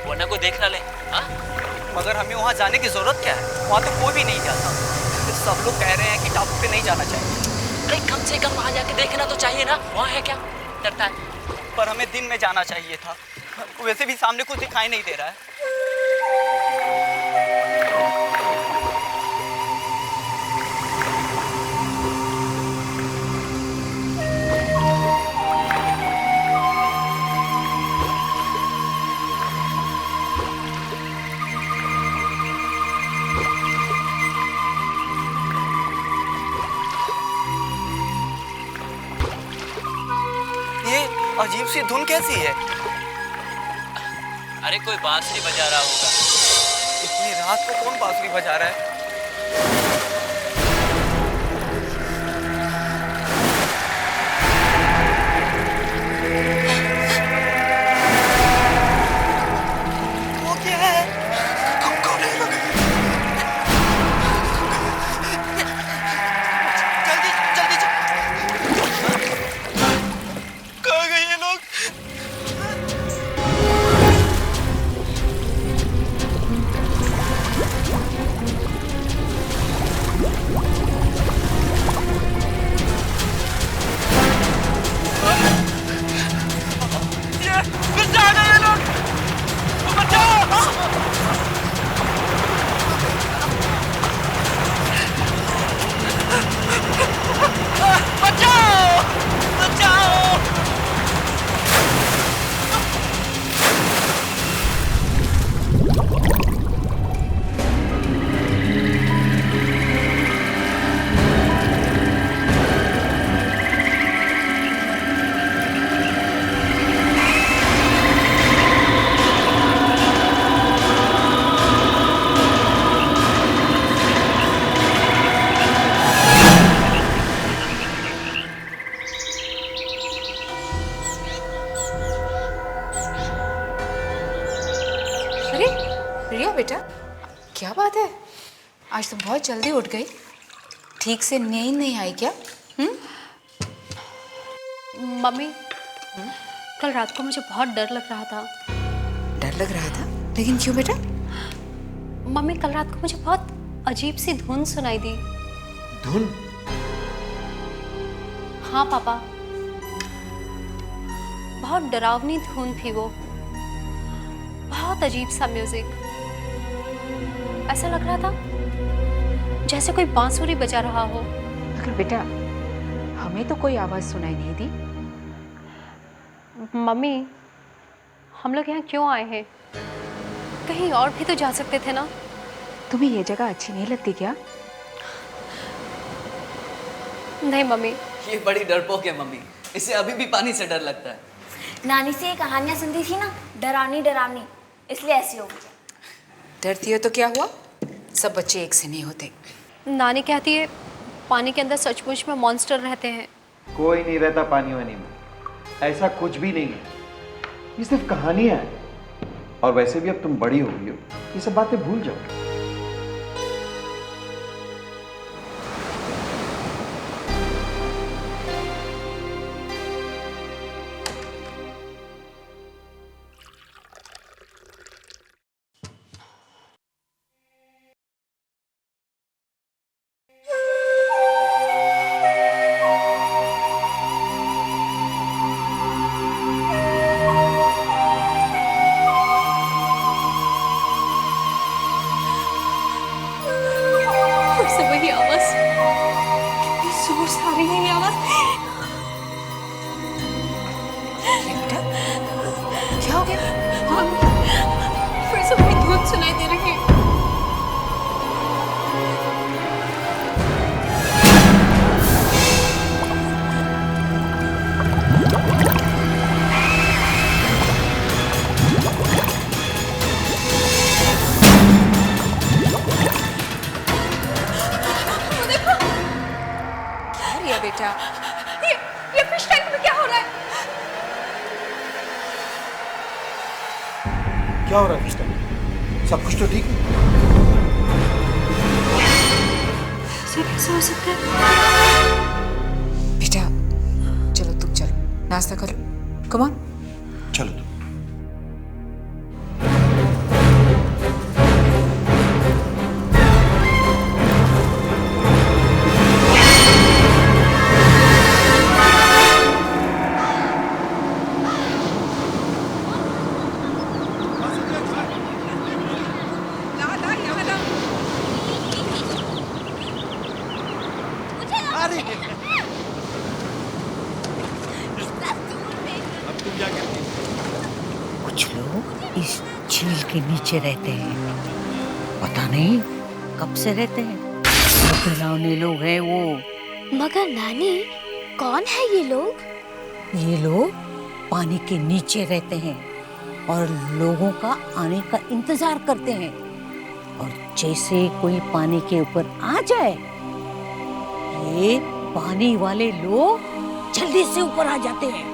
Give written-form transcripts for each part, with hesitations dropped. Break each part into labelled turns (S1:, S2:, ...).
S1: वरना कोई देख ना ले। हाँ,
S2: मगर हमें वहाँ जाने की जरूरत क्या है? वहाँ तो कोई भी नहीं जाता। सब लोग कह रहे हैं कि टापू पे नहीं जाना चाहिए।
S1: अरे कम से कम वहाँ जाके देखना तो चाहिए ना, वहाँ है क्या, डरता है?
S2: पर हमें दिन में जाना चाहिए था। वैसे भी सामने कुछ दिखाई नहीं दे रहा है। अजीब सी धुन कैसी है?
S1: अरे कोई बांसुरी बजा रहा होगा।
S2: इतनी रात को कौन बांसुरी बजा रहा है? वो क्या है? कौन है लोग? जल्दी जल्दी कहाँ गए ये लोग?
S3: रिया बेटा, क्या बात है? आज तुम बहुत जल्दी उठ गई। ठीक से नींद नहीं आई क्या?
S4: मम्मी, कल रात को मुझे बहुत डर लग रहा था।
S3: डर लग रहा था? लेकिन क्यों बेटा?
S4: मम्मी, कल रात को मुझे बहुत अजीब सी धुन सुनाई दी।
S5: धुन?
S4: हाँ पापा, बहुत डरावनी धुन थी वो। बहुत अजीब सा म्यूजिक। ऐसा लग रहा था जैसे कोई बांसुरी बजा रहा हो।
S3: मगर बेटा, हमें तो कोई आवाज सुनाई नहीं दी।
S4: मम्मी, हम लोग यहाँ क्यों आए हैं? कहीं और भी तो जा सकते थे ना।
S3: तुम्हें ये जगह अच्छी नहीं लगती क्या?
S4: नहीं मम्मी।
S1: ये बड़ी डरपोक है मम्मी, इसे अभी भी पानी से डर लगता है।
S6: नानी से ये कहानियां सुनती थी ना, डरावनी डरावनी, इसलिए ऐसी हो गई।
S3: डरती हो तो क्या हुआ? सब बच्चे एक से नहीं होते।
S4: नानी कहती है पानी के अंदर सचमुच में मॉन्स्टर रहते हैं।
S5: कोई नहीं रहता पानी वानी में, ऐसा कुछ भी नहीं है। ये सिर्फ कहानियां हैं। और वैसे भी अब तुम बड़ी हो गई हो, ये सब बातें भूल जाओ।
S4: सुनाई दे रही है।
S3: क्या रिया बेटा?
S4: ये फिश टैंक में क्या हो रहा है?
S5: क्या हो रहा है फिश टैंक? सब कुछ तो ठीक है?
S4: ऐसा कैसे हो सकता है?
S3: बेटा चलो, तुम चलो नाश्ता करो। Come on.
S5: चलो तुम।
S7: झील के नीचे रहते हैं। पता नहीं कब से रहते हैं। डरावने लोग हैं वो।
S6: मगर नानी, कौन है ये लोग?
S7: ये लोग पानी के नीचे रहते हैं और लोगों का आने का इंतजार करते हैं। और जैसे कोई पानी के ऊपर आ जाए, ये पानी वाले लोग जल्दी से ऊपर आ जाते हैं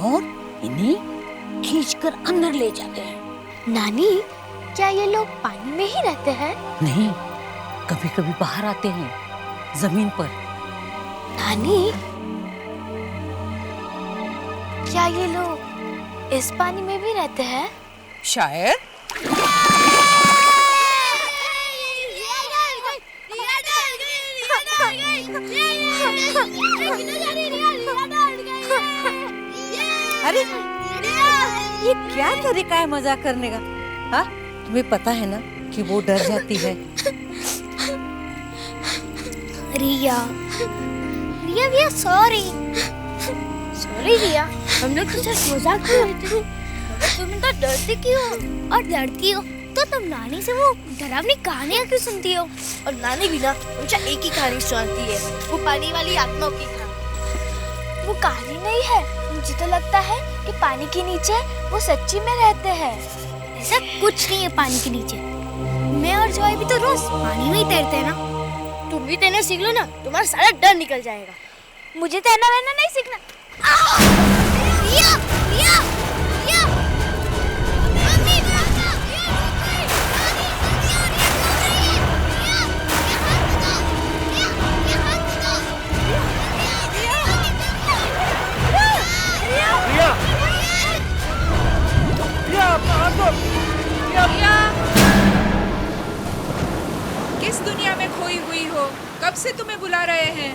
S7: और इन्हें खींचकर अंदर ले जाते हैं।
S6: नानी, क्या ये लोग पानी में ही रहते हैं?
S7: नहीं, कभी कभी बाहर आते हैं, जमीन पर।
S6: नानी, क्या ये लोग इस पानी में भी रहते हैं?
S3: शायद। अरे ये क्या तरीका है मजाक करने का? हाँ, तुम्हें पता है ना कि वो डर जाती है।
S6: रिया, रिया रिया सॉरी रिया, हम लोग तो सिर्फ मजाक कर रहे थे। तुम इतना डरती क्यों हो? और डरती हो तो तुम नानी से वो डरावनी कहानियाँ क्यों सुनती हो? और नानी भी ना हमेशा एक ही कहानी सुनाती है, वो पानी वाली आत्माओं की कहानी। वो कहानी नहीं है, मुझे तो लगता है कि पानी के नीचे वो सच्ची में रहते हैं। ऐसा कुछ नहीं है पानी के नीचे। मैं और जॉय भी तो रोज पानी में ही तैरते हैं ना। तुम भी तैरना सीख लो ना, तुम्हारा सारा डर निकल जाएगा। मुझे तैरना वैरना नहीं सीखना। रिया, रिया, रिया। मम्मी, पापा,
S3: किस दुनिया में खोई हुई हो? कब से तुम्हें बुला रहे हैं?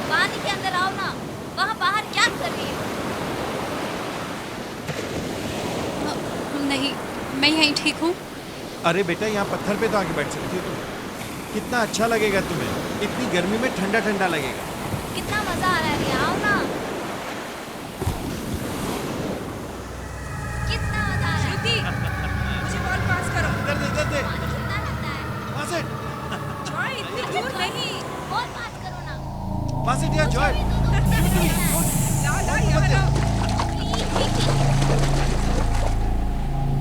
S6: पानी के अंदर आओ ना, वहाँ बाहर क्या कर रही हो?
S4: नहीं, मैं यहीं ठीक हूँ।
S5: अरे बेटा, यहाँ पत्थर पे तो आके बैठ सकती हो तुम। कितना अच्छा लगेगा तुम्हें, इतनी गर्मी में ठंडा ठंडा लगेगा।
S6: कितना मजा आ रहा है, रिया, आओ ना। कितना मजा आ रहा है।
S3: श्रुति, मुझे बॉल पास करो।
S5: इधर दे।
S6: पानी कितना लगता है?
S5: पास इट।
S3: जॉय, इतनी दूर नहीं।
S6: बॉल पास करो ना।
S5: पास इट यार, जॉय।
S3: ला यहाँ लाओ।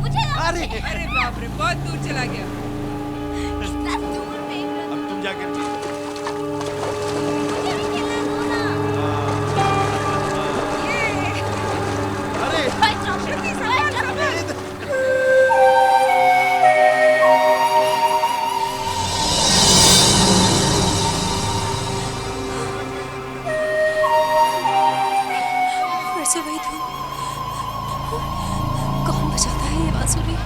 S6: मुझे
S5: अरे
S3: अरे बाप रे, बहुत दूर चला गया।
S6: कितना दूर फेंक रहे हो?
S5: अब तुम जाकर
S6: मुझे भी खेलने दो ना।
S5: अरे
S6: भाई चौक, श्रुति, संभाल।
S4: फिर से वही धुन। कौन बजाता है ये बांसुरी?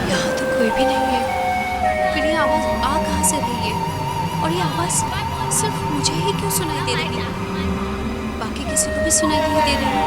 S4: यहाँ तो कोई भी नहीं है। फिर ये आवाज आ कहाँ से रही है? और ये आवाज सिर्फ मुझे ही क्यों सुनाई दे रही है? बाकी किसी को भी सुनाई नहीं दे रही है।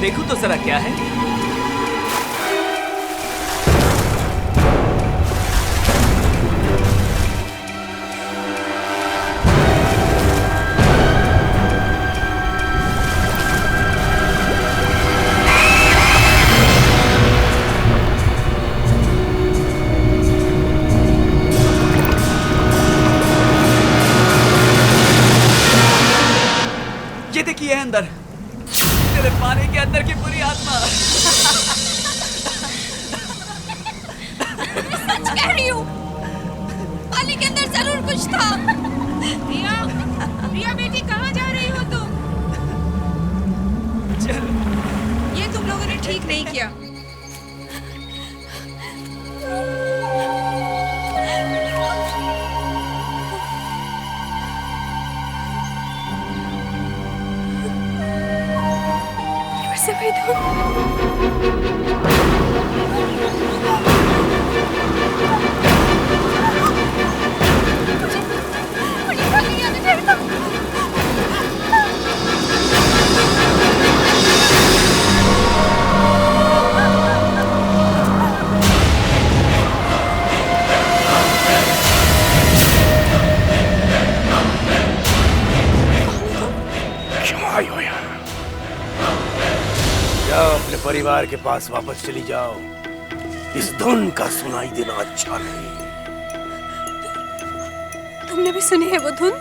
S1: देखो तो जरा क्या है। अंदर, तेरे पानी के अंदर की बुरी आत्मा।
S3: सच कह रही हूँ, पानी के अंदर जरूर कुछ था।
S8: रिया, रिया बेटी कहाँ जा रही हो तुम?
S1: चल,
S8: ये तुम लोगों ने ठीक नहीं किया।
S4: से भाई धुन।
S9: अपने परिवार के पास वापस चली जाओ। इस धुन का सुनाई देना अच्छा नहीं।
S4: तुमने भी सुनी है वो धुन?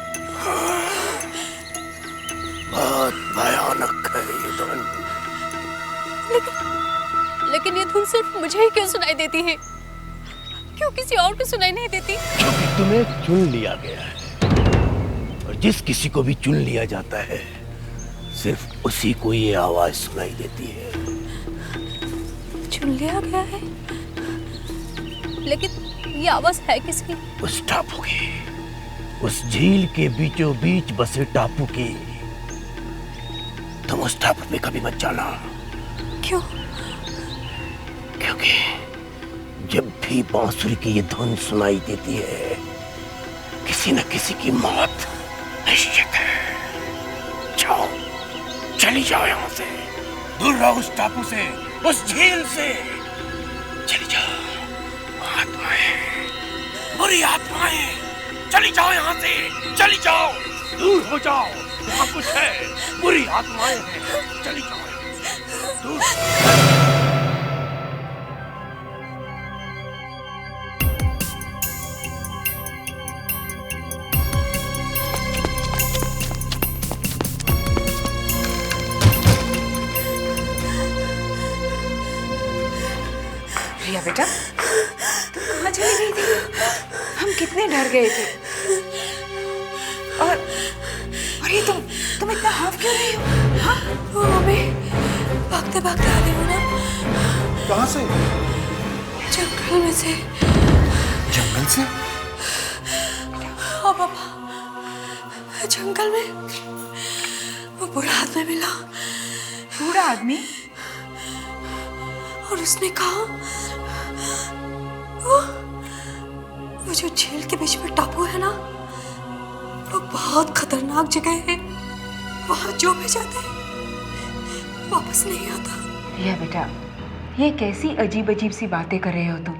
S9: बहुत भयानक है ये धुन।
S4: लेकिन ये धुन सिर्फ मुझे ही क्यों सुनाई देती है? क्यों किसी और को सुनाई नहीं देती?
S9: क्योंकि तुम्हें चुन लिया गया है, और जिस किसी को भी चुन लिया जाता है सिर्फ उसी को ये आवाज सुनाई देती है।
S4: चुन लिया गया है, लेकिन ये आवाज है किसकी?
S9: उस टापू की, उस झील के बीचों बीच बसे टापू की। तुम उस टापू पे कभी मत जाना।
S4: क्यों?
S9: क्योंकि जब भी बांसुरी की ये धुन सुनाई देती है, किसी न किसी की मौत निश्चित है। जाओ, चली जाओ यहाँ से, दूर रहो उस टापू से, उस झील से। चली जाओ, आत्माएं, बुरी आत्माएं, चली जाओ यहाँ से, चली जाओ, दूर हो जाओ। वहाँ कुछ है, बुरी आत्माएं हैं, चली जाओ दूर।
S8: रिया बेटा, तुम कहाँ चली गई थी? हम कितने डर गए थे। और ये तुम इतना हाफ क्यों रही हो? हाँ?
S4: वो मम्मी भागते भागते आ रही हो ना?
S5: कहाँ से?
S4: जंगल में से।
S5: जंगल से?
S4: हाँ पापा, जंगल में वो बूढ़ा आदमी मिला।
S8: बूढ़ा आदमी?
S4: और उसने कहा वो जो झील के बीच में टापू है ना, वो बहुत खतरनाक जगह है। वहां जो भी जाता है वापस नहीं आता।
S8: रिया बेटा, ये कैसी अजीब अजीब सी बातें कर रहे हो तुम?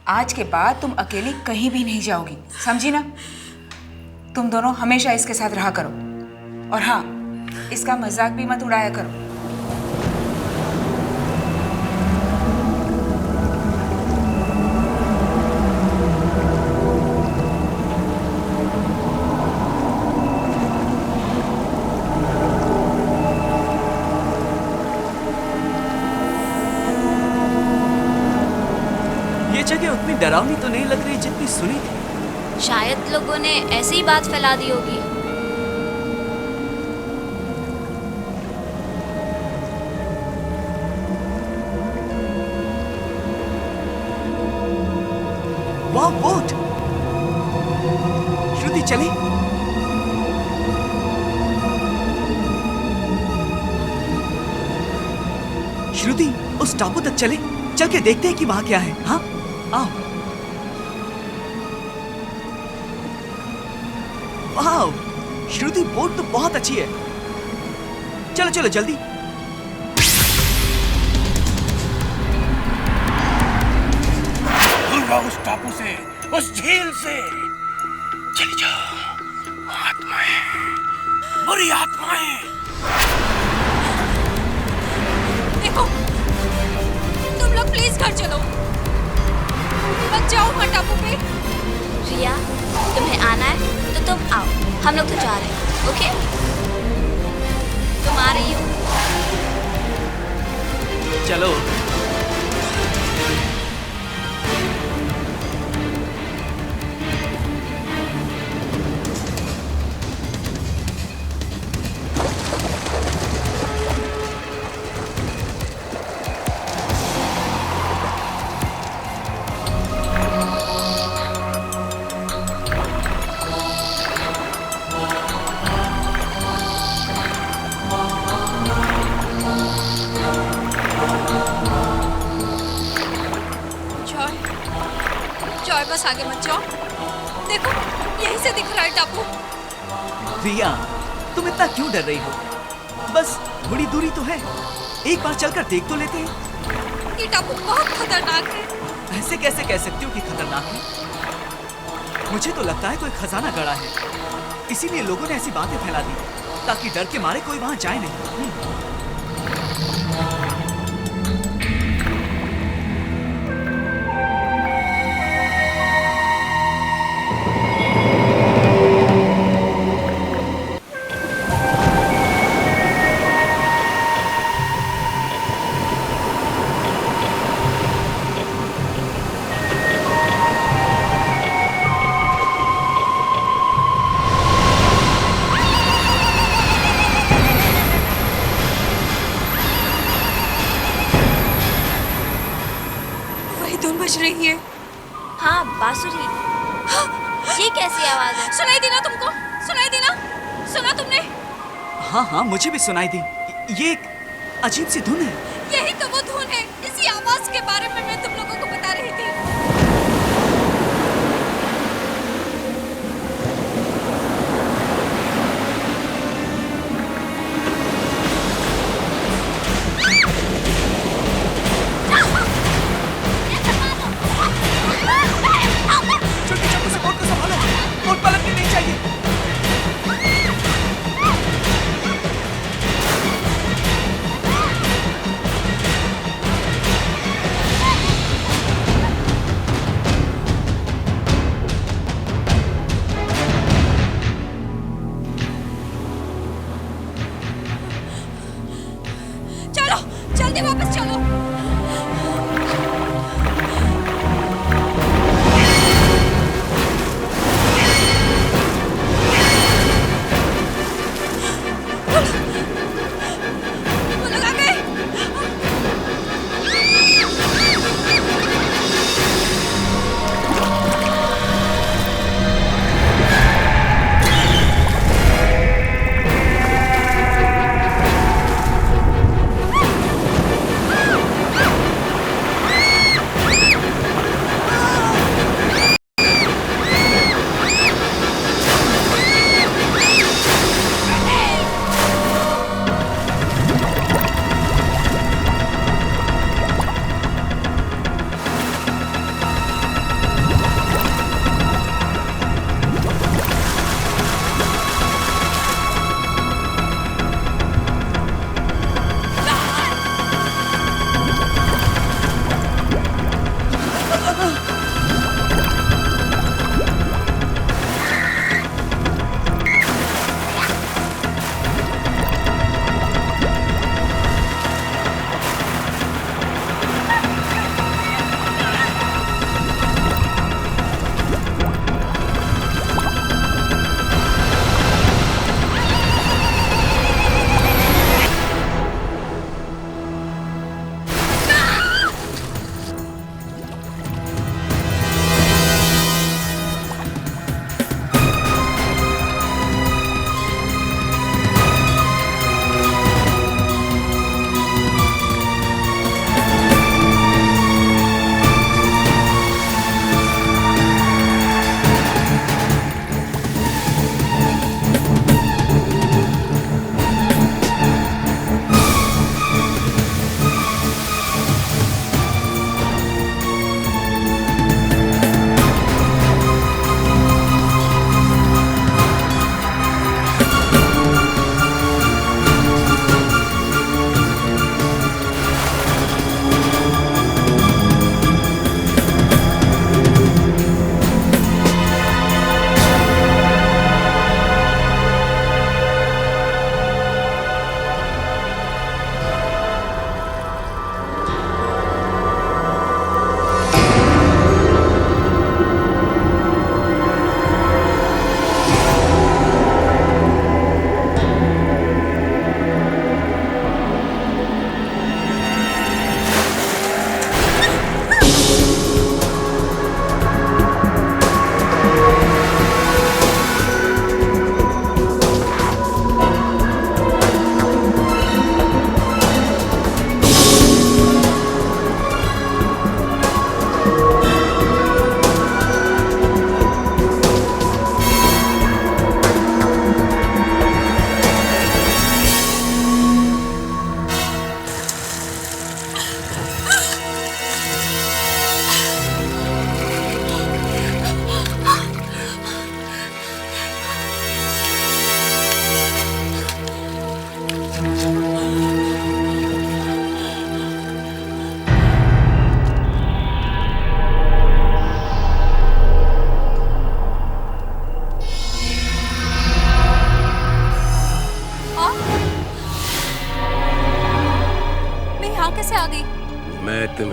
S8: आज के बाद तुम अकेली कहीं भी नहीं जाओगी, समझी ना? तुम दोनों हमेशा इसके साथ रहा करो, और हाँ, इसका मजाक भी मत उड़ाया करो।
S1: जगह उतनी डरावनी तो नहीं लग रही जितनी सुनी थी।
S6: शायद लोगों ने ऐसी ही बात फैला दी होगी।
S1: वाह, बोट! श्रुति चली। श्रुति, उस टापू तक चले, चल के देखते हैं कि वहां क्या है। हाँ, आओ। वाह, श्रुति, बोट तो बहुत अच्छी है। चलो चलो जल्दी।
S9: दूर रहो उस टापू से, उस झील से। चली जाओ, आत्माएं, बुरी आत्माएं।
S4: देखो, तुम लोग प्लीज घर चलो, मत जाओ वहाँ टापू पे।
S6: रिया, तुम्हें आना है तो तुम आओ, हम लोग तो जा रहे हैं, ओके? तुम आ रही हो?
S1: चलो।
S4: जॉय बस आगे मत जाओ, देखो यहीं से दिख रहा है टापू।
S1: रिया, तुम इतना क्यों डर रही हो? बस थोड़ी दूरी तो है, एक बार चलकर देख तो लेते हैं।
S4: ये टापू बहुत खतरनाक है।
S1: ऐसे कैसे कह सकती हो कि खतरनाक है? मुझे तो लगता है कोई खजाना गड़ा है, इसीलिए लोगों ने ऐसी बातें फैला दी ताकि डर के मारे कोई वहां जाए नहीं।
S4: धुन बज रही है।
S6: हाँ, बांसुरी। ये कैसी आवाज है?
S4: सुनाई दी ना तुमको? सुनाई दी ना? सुना तुमने?
S1: हाँ हाँ, मुझे भी सुनाई दी। ये एक अजीब सी धुन है।
S4: यही तो वो धुन है। इसी आवाज के बारे में मैं तुम लोगों को बता रही थी।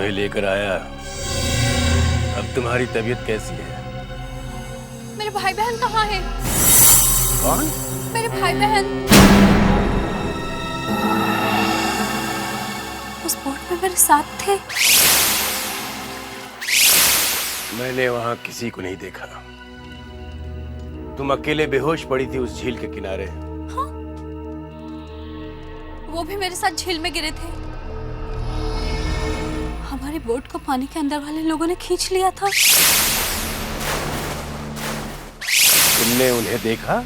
S9: तुम्हें लेकर आया। अब तुम्हारी तबीयत कैसी है?
S4: मेरे भाई बहन कहाँ हैं?
S9: कौन?
S4: मेरे भाई बहन उस बोट में मेरे साथ थे।
S9: मैंने वहां किसी को नहीं देखा। तुम अकेले बेहोश पड़ी थी उस झील के किनारे।
S4: हाँ? वो भी मेरे साथ झील में गिरे थे। हमारी बोट को पानी के अंदर वाले लोगों ने खींच लिया था।
S9: तुमने उन्हें देखा?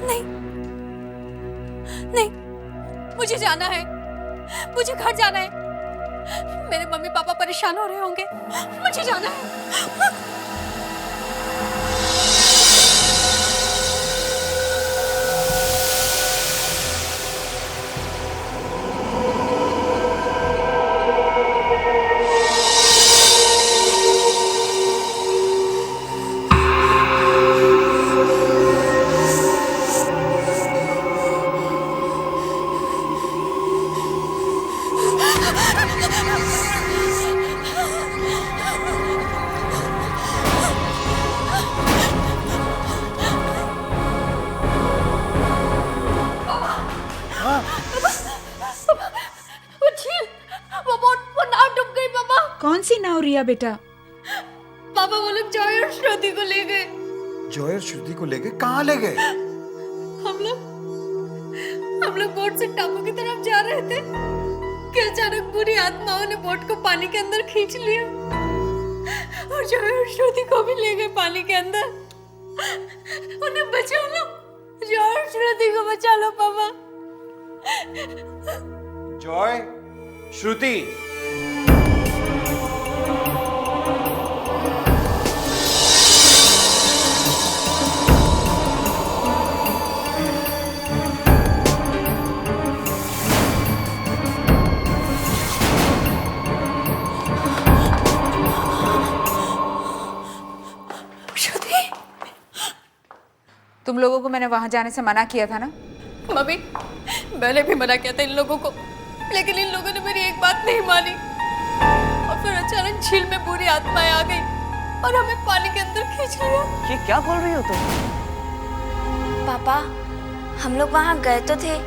S4: नहीं, नहीं, मुझे जाना है, मुझे घर जाना है। मेरे मम्मी पापा परेशान हो रहे होंगे, मुझे जाना है।
S8: कौन सी नाव रिया बेटा?
S4: पापा वो लोग जॉय और श्रुति को ले गए।
S5: जॉय और श्रुति को ले गए? कहाँ ले गए?
S4: हम लोग बोट से टापू की तरफ जा रहे थे कि अचानक बुरी आत्माओं ने बोट को पानी के अंदर खींच लिया और जॉय और श्रुति को भी ले गए पानी के अंदर। उन्हें बचा लो, जॉय और श्रुति को बचा लो पापा।
S5: जॉय, श्रुति,
S8: तुम लोगों को मैंने वहां जाने से मना किया था ना?
S4: मम्मी, मैंने भी मना किया था इन लोगों को, लेकिन इन लोगों ने मेरी एक बात नहीं मानी और फिर अचानक झील में बुरी आत्माएं आ गई और हमें पानी के अंदर खींच लिया।
S2: ये क्या बोल रही हो तुम?
S6: पापा, हम लोग वहाँ गए तो थे,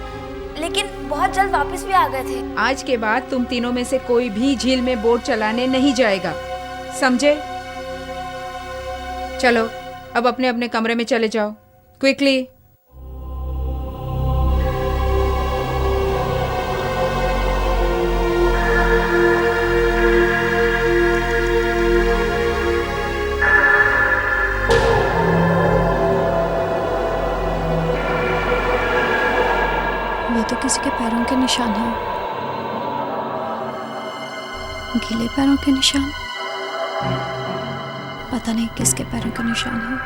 S6: लेकिन बहुत जल्द वापस भी आ गए थे।
S8: आज के बाद तुम तीनों में से कोई भी झील में बोट चलाने नहीं जाएगा, समझे? चलो अब अपने अपने कमरे में चले जाओ, क्विकली।
S4: ये तो किसी के पैरों के निशान हैं, गीले पैरों के निशान। पता नहीं किसके पैरों के निशान हैं।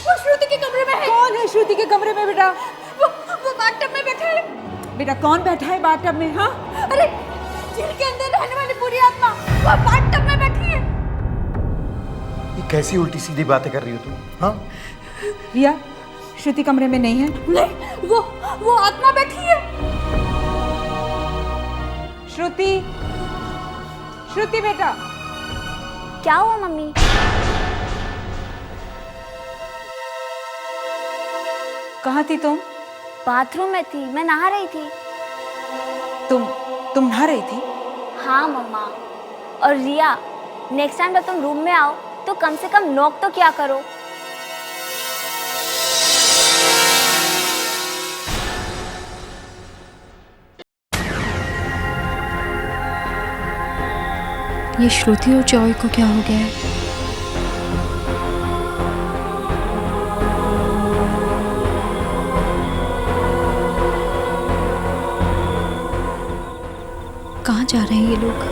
S8: वो श्रुति के कमरे में है। कौन है श्रुति के कमरे में बेटा?
S4: वो बाथटब में बैठा है।
S8: बेटा कौन बैठा है बाथटब में? हाँ,
S4: अरे झील के अंदर रहने वाली बुरी आत्मा वो बाथटब में बैठी है।
S5: ये कैसी उल्टी सीधी बातें कर रही हो तुम? हाँ,
S8: रिया, श्रुति कमरे में नहीं है।
S4: नहीं, वो आत्मा बैठी है।
S8: श्रुति, श्रुति बेटा।
S6: क्या हुआ मम्मी?
S8: कहाँ थी तुम?
S6: बाथरूम में थी, मैं नहा रही थी।
S8: तुम नहा रही थी?
S6: हाँ मम्मा। और रिया, नेक्स्ट टाइम जब तुम रूम में आओ तो कम से कम नॉक तो क्या करो।
S4: ये श्रुति और जॉय को क्या हो गया है? कहाँ जा रहे हैं ये लोग?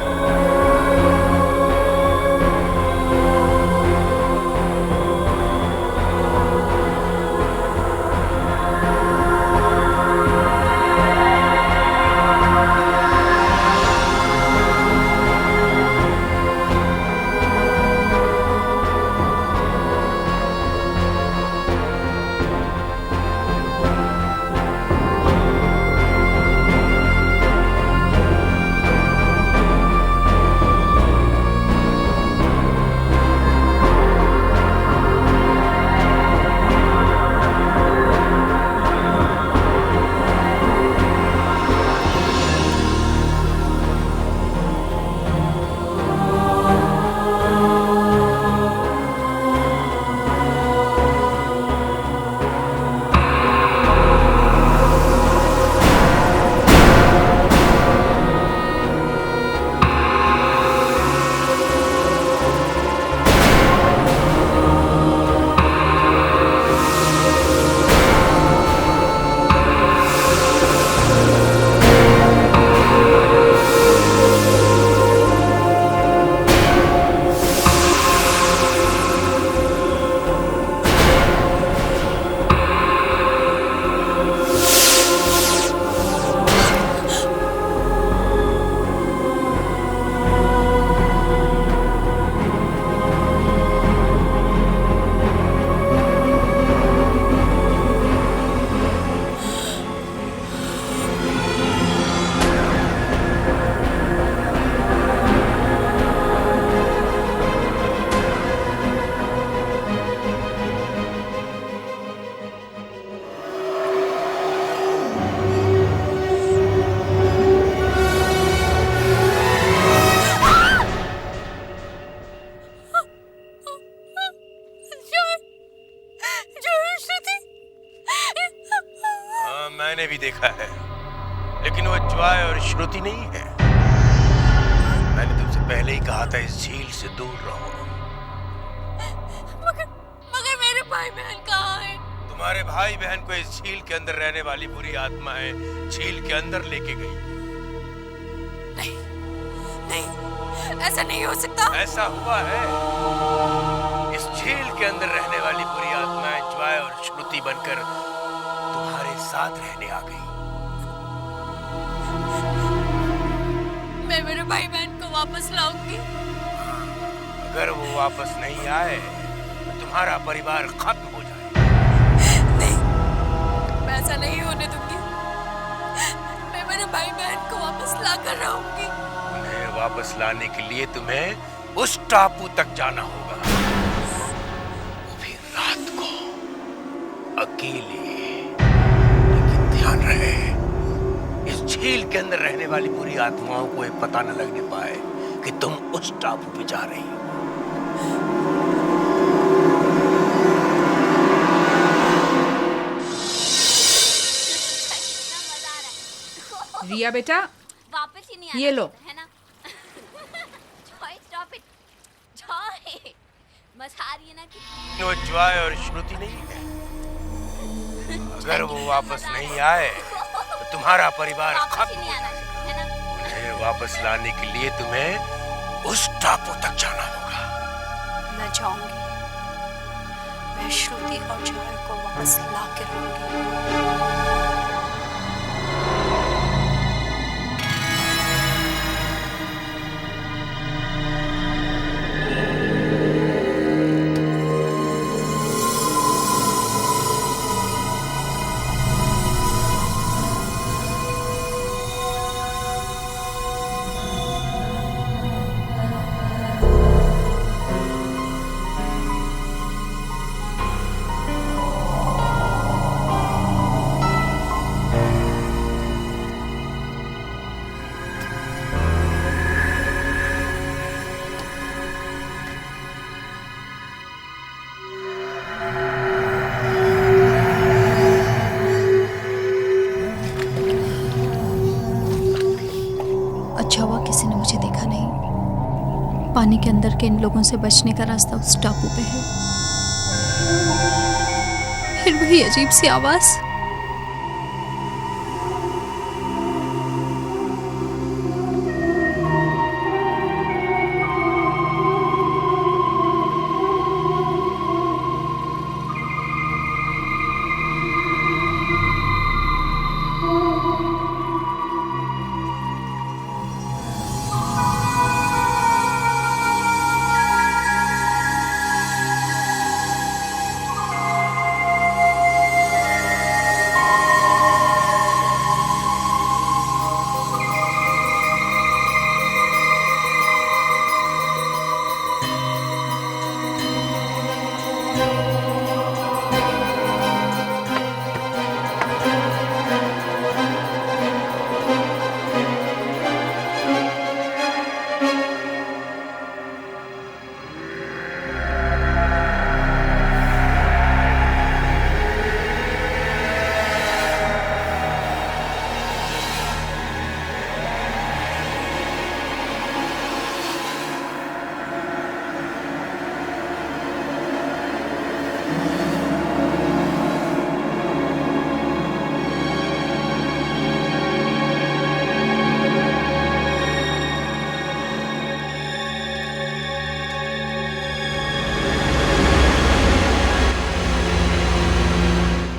S9: मैंने भी देखा है, लेकिन वो जॉय और श्रुति नहीं है। मैंने तुमसे पहले ही कहा था इस झील से दूर रहो।
S4: मगर मेरे भाई बहन कहाँ हैं?
S9: तुम्हारे भाई बहन को इस झील के अंदर रहने वाली बुरी आत्माएं झील के अंदर लेके गई।
S4: नहीं, ऐसा नहीं हो सकता।
S9: ऐसा हुआ है। इस झील के अंदर रहने वाली बुरी आत्माएं जॉय और श्रुति बनकर तुम्हारे साथ रहने आ गई।
S4: मैं मेरे भाई बहन को वापस लाऊंगी।
S9: अगर वो वापस नहीं आए तो तुम्हारा परिवार खत्म हो जाए।
S4: नहीं, मैं ऐसा नहीं होने दूंगी। मैं मेरे भाई बहन को वापस ला कर रहूंगी।
S9: उन्हें वापस लाने के लिए तुम्हें उस टापू तक जाना होगा, फिर रात को अकेले। लेकिन ध्यान रहे, इस झील के अंदर रहने वाली बुरी आत्माओं को ये पता न लगने पाए कि तुम उस टापू पे जा रही हो।
S8: रिया बेटा,
S6: वापस ही नहीं आना
S8: ये लो।
S6: है ना? Joy, stop it. जॉय, मजा आ रही है ना कि
S9: वो जॉय और श्रुति नहीं है। अगर वो वापस नहीं आए तो तुम्हारा परिवार
S6: वापस ही
S9: खत्म
S6: नहीं
S9: हो
S6: आना
S9: जाए।
S6: है ना?
S9: उन्हें वापस लाने के लिए तुम्हें उस टापू तक जाना होगा।
S4: मैं जाऊंगी। मैं श्रुति और जॉय को वापस ला के रहूंगी। पानी के अंदर के इन लोगों से बचने का रास्ता उस टापू पे है। फिर वही अजीब सी आवाज।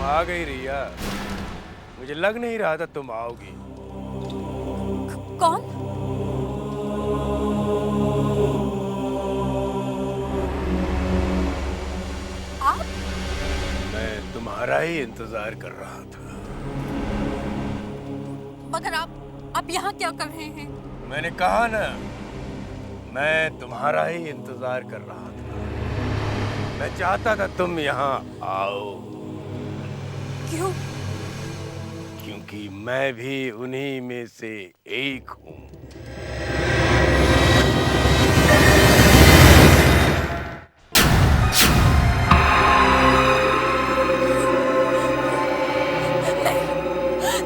S9: आ गई रिया, मुझे लग नहीं रहा था तुम आओगी।
S4: कौन? आप?
S9: मैं तुम्हारा ही इंतजार कर रहा था।
S4: मगर आप यहाँ क्या कर रहे हैं?
S9: मैंने कहा ना, मैं तुम्हारा ही इंतजार कर रहा था। मैं चाहता था तुम यहाँ आओ।
S4: क्यों?
S9: क्योंकि मैं भी उन्हीं में से एक हूँ।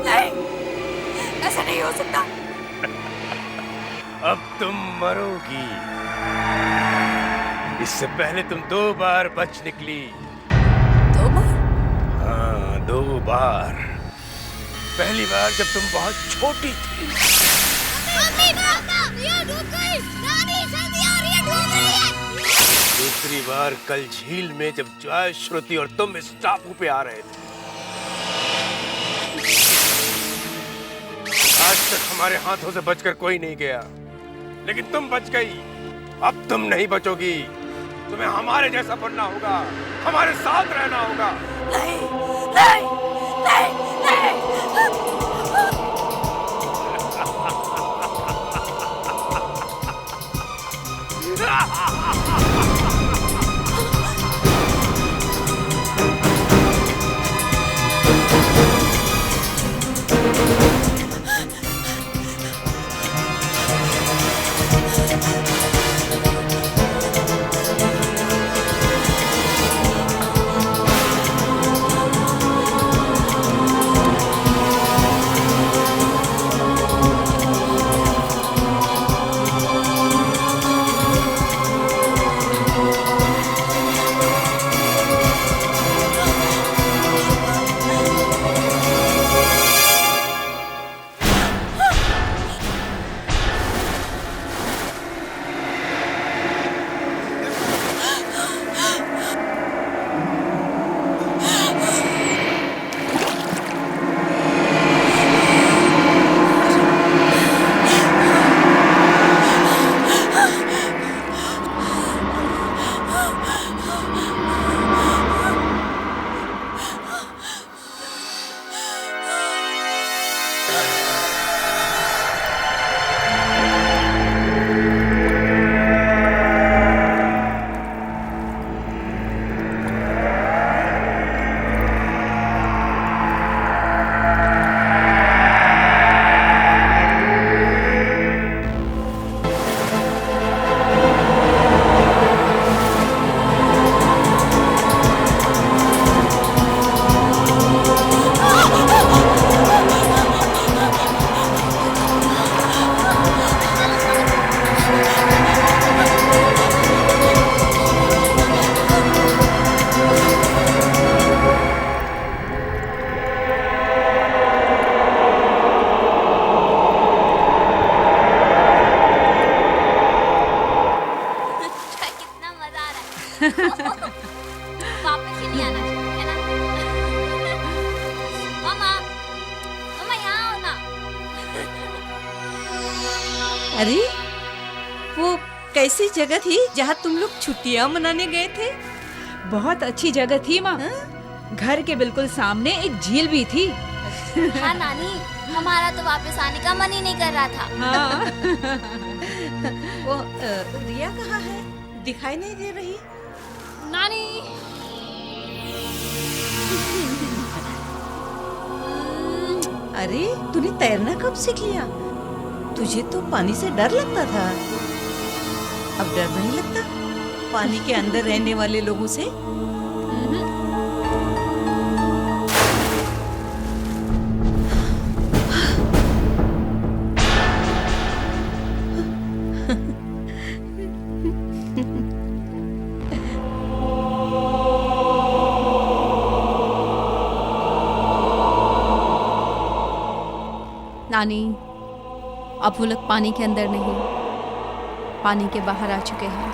S4: नहीं, ऐसा नहीं हो सकता।
S9: अब तुम मरोगी। इससे पहले तुम 2 बार बच निकली।
S4: 2 बार?
S9: हाँ, 2 बार। पहली बार जब तुम बहुत छोटी थी।
S6: मम्मी, पापा, ये डूब गई। नानी, जल्दी आ रही है, डूब रही है।
S9: दूसरी बार कल झील में जब जय, श्रुति और तुम इस टापू पे आ रहे थे। आज तक हमारे हाथों से बचकर कोई नहीं गया, लेकिन तुम बच गई। अब तुम नहीं बचोगी। तुम्हें हमारे जैसा बनना होगा, हमारे साथ रहना होगा।
S4: नहीं, नहीं, नहीं, नहीं।
S3: अरे वो कैसी जगह थी जहाँ तुम लोग छुट्टियां मनाने गए थे?
S8: बहुत अच्छी जगह थी माँ। घर के बिल्कुल सामने एक झील भी थी।
S6: हाँ नानी, हमारा तो वापस आने का मन ही नहीं कर रहा था।
S8: हाँ।
S3: वो रिया कहाँ है? दिखाई नहीं दे रही।
S4: नानी
S3: अरे तूने तैरना कब सीख लिया? तुझे तो पानी से डर लगता था, अब डर नहीं लगता पानी के अंदर रहने वाले लोगों से?
S4: नानी, अब वो लोग पानी के अंदर नहीं, पानी के बाहर आ चुके हैं।